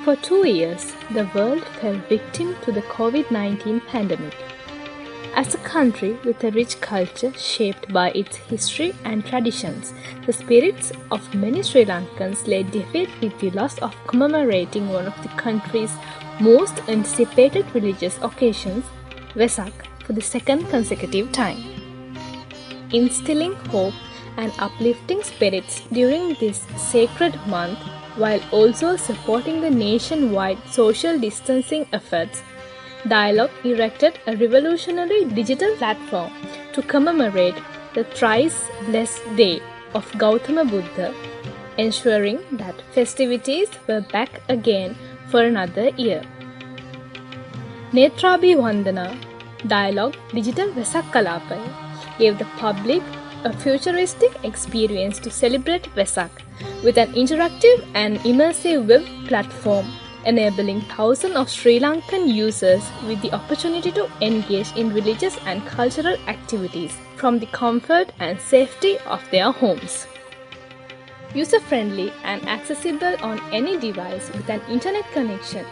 For 2 years, the world fell victim to the COVID-19 pandemic. As a country with a rich culture shaped by its history and traditions, the spirits of many Sri Lankans lay defeat with the loss of commemorating one of the country's most anticipated religious occasions, Vesak, for the second consecutive time. Instilling hope and uplifting spirits during this sacred month, while also supporting the nationwide social distancing efforts, Dialogue erected a revolutionary digital platform to commemorate the thrice blessed day of Gautama Buddha, ensuring that festivities were back again for another year. Netrabhi Vandana, Dialogue Digital Vesak Kalapaya, gave the public a futuristic experience to celebrate Vesak with an interactive and immersive web platform, enabling thousands of Sri Lankan users with the opportunity to engage in religious and cultural activities from the comfort and safety of their homes. User-friendly and accessible on any device with an internet connection.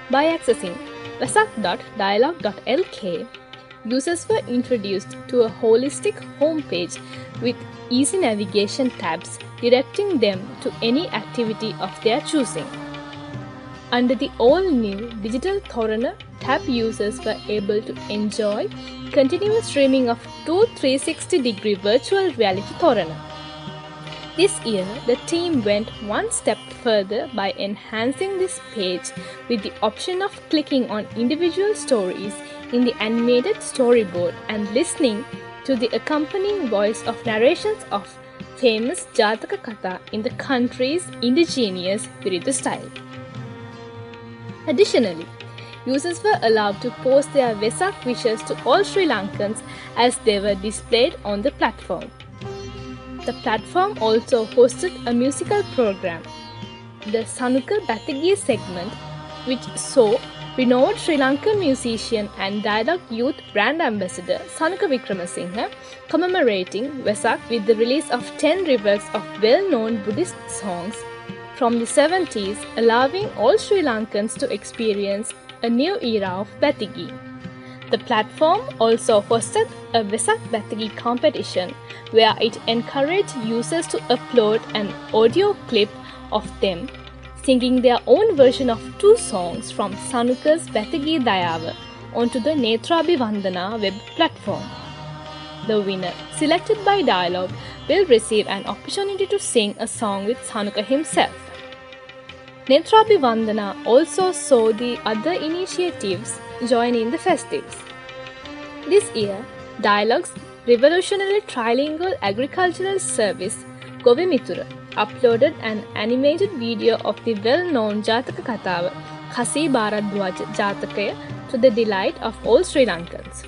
By accessing vesak.dialogue.lk, users were introduced to a holistic homepage with easy navigation tabs directing them to any activity of their choosing. Under the all-new Digital Thorana tab, users were able to enjoy continuous streaming of 2 360-degree virtual reality Thorana. This year, the team went one step further by enhancing this page with the option of clicking on individual stories in the animated storyboard and listening to the accompanying voice of narrations of famous Jataka Katha in the country's indigenous Virida style. Additionally, users were allowed to post their Vesak wishes to all Sri Lankans as they were displayed on the platform. The platform also hosted a musical program, the Sanuka Bathagi segment, which saw renowned Sri Lankan musician and Dialogue Youth brand ambassador Sanuka Wickramasinghe commemorating Vesak with the release of 10 reworks of well-known Buddhist songs from the 70s, allowing all Sri Lankans to experience a new era of Bathagi. The platform also hosted a Vesak Bathagi competition where it encouraged users to upload an audio clip of them singing their own version of 2 songs from Sanuka's Bathagi Dayawa onto the Netrabhi Vandana web platform. The winner, selected by Dialogue, will receive an opportunity to sing a song with Sanuka himself. Netrabhi Vandana also saw the other initiatives join in the festives. This year, Dialogue's revolutionary trilingual agricultural service, Govi Mithura, uploaded an animated video of the well-known Jataka Kathawa, Kasi Bharadwaja Jatakaya, to the delight of all Sri Lankans.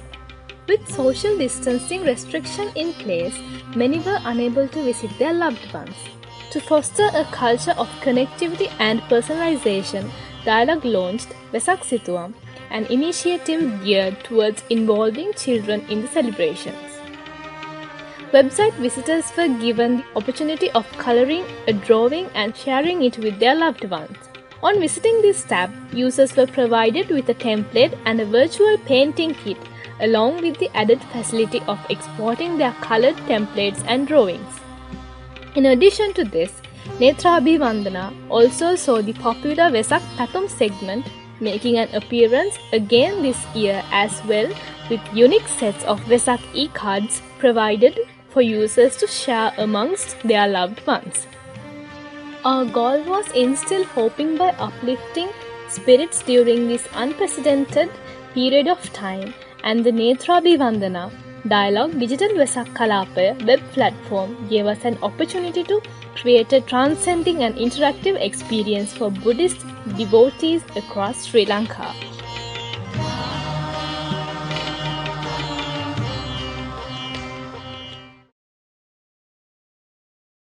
With social distancing restriction in place, many were unable to visit their loved ones. To foster a culture of connectivity and personalization, Dialogue launched Vesak Situam, an initiative geared towards involving children in the celebrations. Website visitors were given the opportunity of coloring a drawing and sharing it with their loved ones. On visiting this tab, users were provided with a template and a virtual painting kit, along with the added facility of exporting their colored templates and drawings. In addition to this, Netrabhi Vandana also saw the popular Vesak Pathum segment making an appearance again this year as well, with unique sets of Vesak e-cards provided for users to share amongst their loved ones. Our goal was instill hoping by uplifting spirits during this unprecedented period of time, and the Netrabhi Vandana Dialogue Digital Vesak Kalapaya web platform gave us an opportunity to create a transcending and interactive experience for Buddhist devotees across Sri Lanka.